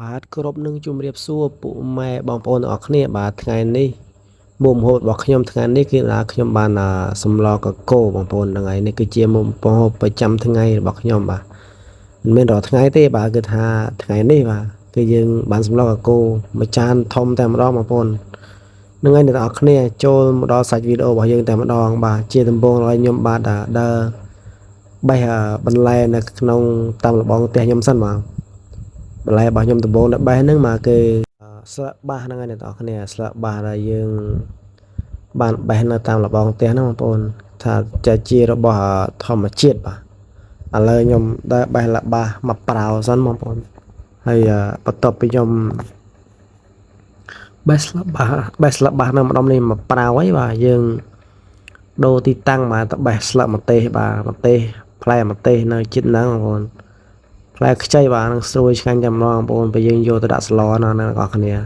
បាទគ្រប់នឹងជម្រាបសួរពុកម៉ែបងប្អូនទាំងអស់គ្នាបាទថ្ងៃនេះមុំហូបរបស់ខ្ញុំថ្ងៃនេះគឺថាខ្ញុំបានសម្លកកូរបងប្អូនថ្ងៃនេះគឺជាមុំហូបប្រចាំថ្ងៃរបស់ខ្ញុំបាទមិនមែនរាល់ថ្ងៃទេបាទគឺថាថ្ងៃនេះបាទគឺយើងបានសម្លកកូរមួយចានធំតែម្ដងបងប្អូននឹងហើយអ្នកទាំងអស់គ្នាចូលមកដល់សាច់វីដេអូរបស់យើងតែម្ដងបាទជាដំបូងឲ្យខ្ញុំបាទដើរបេះបន្លែនៅក្នុងតាមលបងផ្ទះខ្ញុំសិនបាទបន្លែរបស់ខ្ញុំដំបូងដែលបេះហ្នឹងមកគឺស្លឹកបាសហ្នឹងហើយអ្នកនរគ្នាស្លឹកបាសដែលយើងបានបេះនៅតាមលបងផ្ទះហ្នឹងបងប្អូនថាជារបស់ធម្មជាតិបាទឥឡូវខ្ញុំដែលបេះលបាសមកប្រៅសិនបងប្អូនហើយបន្ទាប់ពីខ្ញុំបេះស្លឹកបាសនៅម្ដុំនេះមកប្រៅហើយបាទយើងដូរទីតាំងមកទៅបេះស្លឹកម្ទេសបាទម្ទេសផ្លែម្ទេសនៅជិតហ្នឹងបងប្អូនផ្លែខ្ចីបាទនឹងស្រួយឆ្ងាញ់តែម្ដងបងប្អូនពេលយើងយកទៅដាក់ស្លណាអ្នកនរគ្នាឥ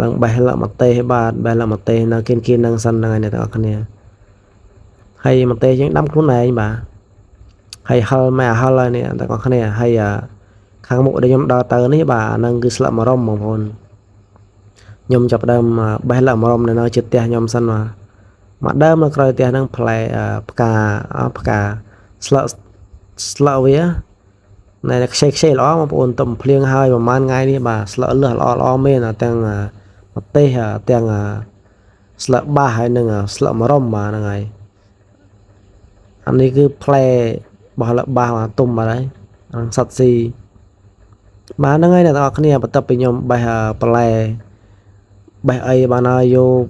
ឡូវបេះលម្ទេសបាទបេះលម្ទេសនៅគៀននឹងសិនហ្នឹងហើយអ្នកនរគ្នាហើយម្ទេសយើងដាំខ្លួនឯងបាទហើយហិលមកហិលហើយនេះអ្នកនរគ្នាហើយខាងមុខដែលខ្ញុំដើរទៅនេះបាទហ្នឹងគឺស្លឹកម្រុំបងប្អូនខ្ញុំចាប់ដើមបេះលម្រុំនៅជិតផ្ទះខ្ញុំសិនបាទមកដើមនៅក្រោយផ្ទះហ្នឹងផ្លែផ្កាស្លឹកវាណែខ្ចីល្អបងប្អូនទំភ្លៀងហើយប្រហែលថ្ងៃនេះបាទស្លឹកលឹះល្អមែនទាំងម្ទេសទាំងស្លឹកបាសហើយនឹងស្លឹកម្រុំបាទហ្នឹងហើយអានេះគឺផ្លែរបស់លឹកបាសបាទទុំបាទហើយហ្នឹងសត្វស៊ីបាទហ្នឹងហើយអ្នកនរគ្នាបន្ទាប់ពីខ្ញុំបេះផ្លែបេះអីបានហើយយក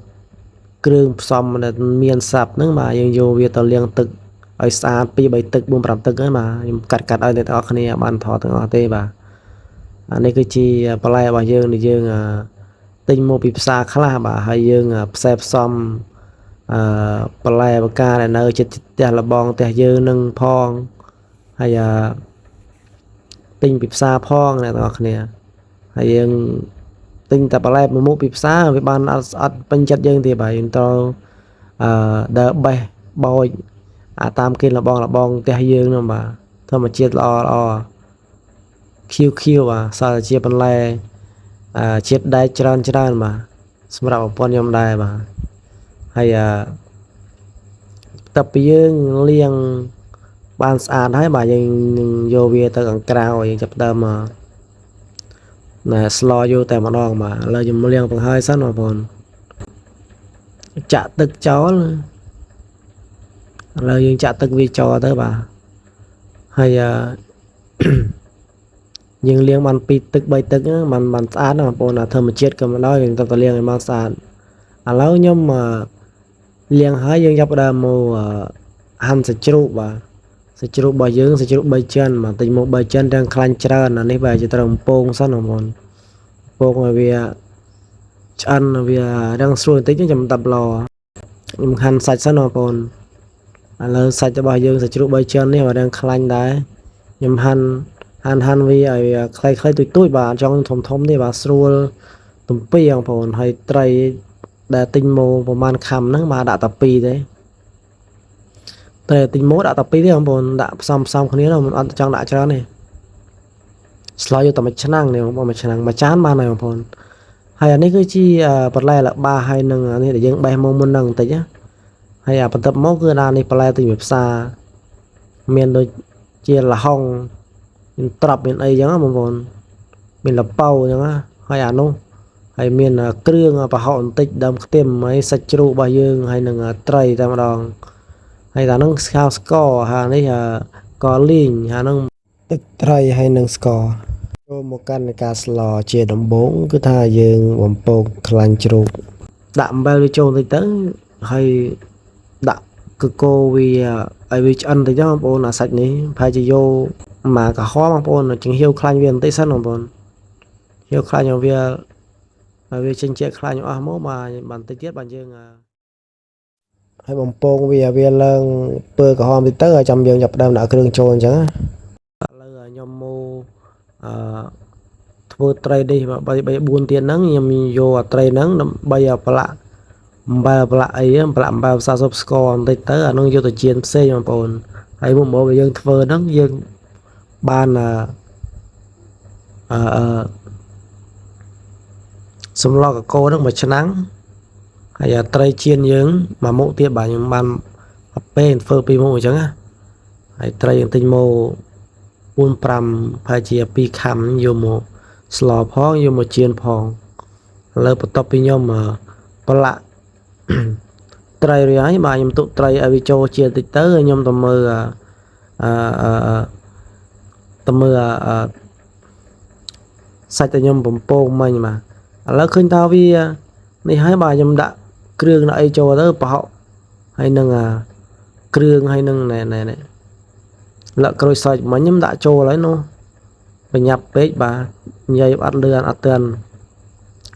គ្រឿងផ្សំដែលមានសាប់ហ្នឹងបាទយើងយកវាទៅលាងទឹកឲ្យស្អាត2 3ទឹក4 5ទឹកហ្នឹងបាទខ្ញុំកាត់ឲ្យអ្នកទាំងអស់គ្នាបានថតទាំងអស់ទេបាទអានេះគឺជាបន្លែរបស់យើងដែលយើងទិញមកពីផ្សារខ្លះបាទហើយយើងផ្សេផ្សំបន្លែបកាដែលនៅជិតផ្ទះលបងផ្ទះយើងនឹងផងហើយទិញពីផ្សារផងអ្នកទាំងអស់គ្នាហើយយើងទិញតែបន្លែមួយមុខពីផ្សារវាបានអត់ពេញចិត្តយើងទេបាទយើងត្រូវដើរបេះបោចតាមគេលបងផ្ទះយើងហ្នឹងបាទធម្មជាតិល្អខៀវបាទសារជាបន្លែជាតិដែកច្រើនបាទសម្រាប់ប្រពន្ធខ្ញុំដែរបាទហើយបន្ទាប់ពីយើងលាងបានស្អាតហើយបាទយើងនឹងយកវាទៅខាងក្រៅយើងចាប់ដើមស្លយកតែម្ដងបាទឥឡូវខ្ញុំលាងបង្ហើយសិនបងប្អូនចាក់ទឹកចោលឥឡូវយើងចាក់ទឹកវាចោលទៅបាទហើយយើងលាងបាន2 ទឹក 3 ទឹកបានស្អាតណាបងប្អូនធម្មជាតិក៏មិនដល់យើងទៅលាងឲ្យបានស្អាតឥឡូវខ្ញុំលាងហើយយើងចាប់ដើមមកហាន់សាច់ជ្រូកបាទសាច់ជ្រូករបស់យើងសាច់ជ្រូក3ចិនបាទទិញមក3ចិនទាំងខ្លាញ់ច្រើនអានេះបាទជាត្រូវពងសិនបងប្អូនពងឲ្យវាឆ្អិនវារឹងស្រួយបន្តិចចាំតាប់ឡខ្ញុំហាន់សាច់សិនបងប្អូនឥឡូវសាច់របស់យើងសាច់ជ្រូក3ចិននេះបាទđangខ្លាញ់ដែរខ្ញុំហាន់វាឲ្យខ្លីៗទូចបាទចង់ធំទេបាទស្រួលទំពីបងប្អូនហើយត្រីដែលទិញមកប្រហែលខាំហ្នឹងបាទដាក់តែ2ទេត្រីទិញមកដាក់តែ2ទេបងប្អូនដាក់ផ្សំគ្នានោះមិនអត់ចង់ដាក់ច្រើនទេស្លោយកតែមួយឆ្នាំងនេះបងប្អូនមួយឆ្នាំងមួយចានបានហើយបងប្អូនហើយអានេះគឺជាបន្លែលបាហើយនឹងអានេះដែលយើងបេះមកមុនហ្នឹងបន្តិចណាហើយបន្ទាប់មកគឺអានេះបន្លែទិញពីផ្សារមានដូចជាលហុងមានត្រាប់មានអីចឹងបងប្អូនមានលប៉ោចឹងណាហើយអានោះហើយមានគ្រឿងប្រហុកបន្តិចដើមខ្ទឹមហើយសាច់ជ្រូករបស់យើងហើយនឹងត្រីតែម្ដងហើយអានោះស្កោស្ករហានេះកលីងហានោះទឹកត្រីហើយនឹងស្ករចូលមកកាន់នៃការស្លជាដំបូងគឺថាយើងបំពងខ្លាញ់ជ្រូកដាក់អំបិលវាចូលបន្តិចទៅហើយដាក់កកូរវាឲ្យវាឆ្អិនទៅចឹងបងប្អូនអាសាច់នេះប្រហែលជាយកមកកុហកបងប្អូនចង្ហៀវខ្លាញ់វាបន្តិចសិនបងប្អូនហៀវខ្លាញ់ឲ្យវាចេញជាខ្លាញ់អស់មកបាទបន្តិចទៀតបាទយើងហើយបំពងវាឡើងពើក្រហមតិចទៅចាំយើងចាប់ដើមដាក់គ្រឿងចូលអញ្ចឹងឥឡូវខ្ញុំមកធ្វើត្រីនេះ3 4ទៀតហ្នឹងខ្ញុំយកត្រីហ្នឹងដើម្បីប្រឡាក់អំបិលប្រឡាក់អីប្រឡាក់អំបិលផ្សារស៊ុបស្ករបន្តិចទៅអានោះយកទៅចៀនផ្សេងបងប្អូនហើយមុខមកយើងធ្វើហ្នឹងយើងបាន sum lo cái cô nó mà chân nắng hay là trai chiên dưỡng mà mộ tiết bà nhưng ban bên phơ pi mộ chẳng á hay trai tinh mộ buôn pram phải chia pi khăm vô mộ slò phong vô một chiên phong lỡ bắt tập pi nhom mà có lạ trai rồi ấy mà nhom tụ trai ở cho chia tịch tới nhom tầm mơ tầm mơ sạch tại nhom bấm po mình mà lỡ khơi tao vì này hai bà nhom đã kêu lại cho đó bảo hay nâng kêu hay nâng này lỡ coi sạch mà nhom đã cho lấy nó phải nhập bếp bà nhảy bắt lươn ăn tiền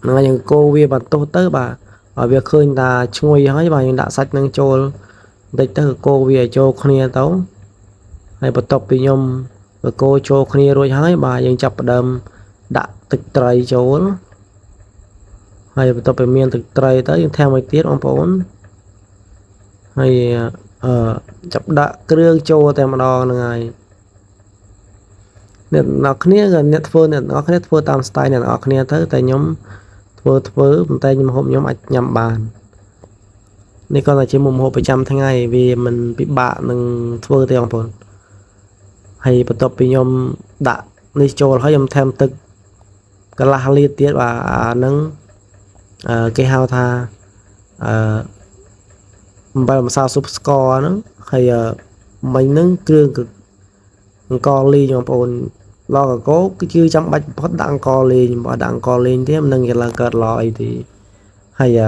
ngay những cô vi bản tốt tới bà ở việc khơi ta chui hết bà những đã sạch nâng cho đây tới cô vi cho khnia tấu hay bắt tập bị nhom cô cho khnia rồi hết bà những chập đầm đã thực trời chỗ hay bắt tập bị miền thực trời tới theo mấy tiết ông bốn hay chập đã kêu cho tem đo này nó khné gần net phone nó khné phone tam style này nó khné tới tại nhóm phơi tay nhóm hộp nhóm nhầm bànนี่ก็จะมุมหกประจำทั้งไงvì mình bị bạ nâng phơi tay ông phone hay bắt tập bị nhóm đã đi cho họ nhóm thêm tức cái là liên tiết và nâng cái hao tha bài làm sao score nó hay mình nâng kêu cực con ly nhóm phone lo cả cố cái chưa chăm bạch bắt đặng co lên bỏ đặng co lên thế nâng cái là cợt lòi thì hay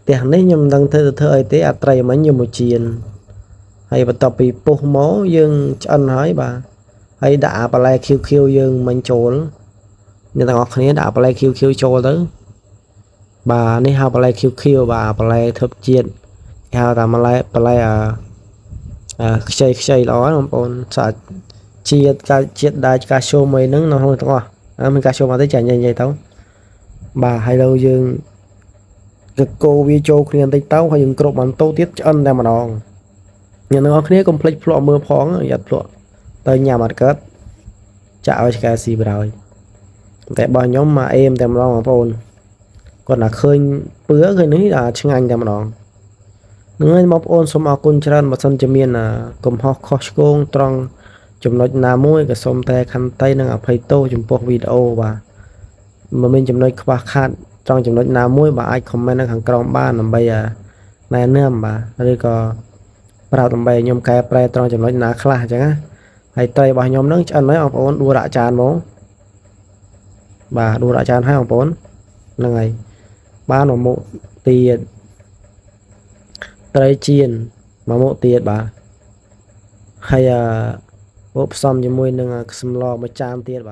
tiền đấy nhưng đang thơ tế trai mấy nhiều một chiên hay bắt tập bị bốc máu dương chân hỏi bà hay đã bà lại khiêu dương mình trốn nên là ngọc này đã bà lại khiêu trốn tới bà này hao bà lại khiêu bà lại thập chiên hao ta mà lại bà lại chơi đó không còn sợ chia đại ca show mày nứng nó không có mình ca show mà tới chạy nhanh tao bà hay đâu dương cái cô vi cho khuyên tay tao hay dùng cột bắn tô tiết chân ra mà đòn nhưng nó khné complete plot mưa phóng giật plot tới nhà mặt cất chào cái gì rồi tại bao nhóm mà em tèm lo mà phone còn là khơi bữa cái nữa là chương anh tèm đòn người mọc ôn số mà con chân mà sân chấm miên là cùng học Costco trong chấm nói là môi cái xôm tay khăn tay năng ở phải tô chấm buộc video và mà mình chấm nói qua khăn trong chấm nói là môi bà ai comment hàng trong ba nằm bây giờ này nữa mà rồi có vào tầm bày nhom cái pre trong chấm nói là khla chẳng á hay tay bà nhom nước chân nói ông ôn đua đại tràn bố bà đua đại tràn hai ông bốn là ngày ba nó mộ tiền trai chiên mà mộ tiền bà hay bốp xong cho môi nâng xâm lo mà cham tiền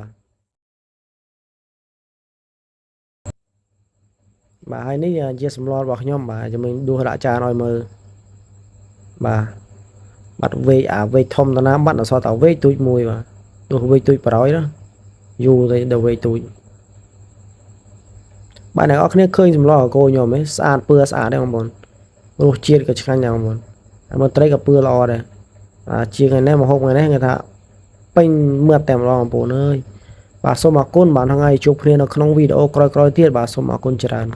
bà hay ní chia xâm lo bọc nhóm bà cho mình đua đại trà nói mơ bà bắt về thông ta nám bắt là so tàu về túi mùi mà đua về túi bà đó dù thì đầu về túi bạn này có khné khơi xâm lo cô nhóm ấy sàn pưa sàn đấy không bọn đồ chiên cái khăn nhà không bọn mà tới cả pưa lo đây chia ngày nay mà hôm ngày nay người ta pin mượt tèm lo bọn ơi bà số mà con bạn hàng ngày chụp lên ở trong video coi tiết bà số mà con chán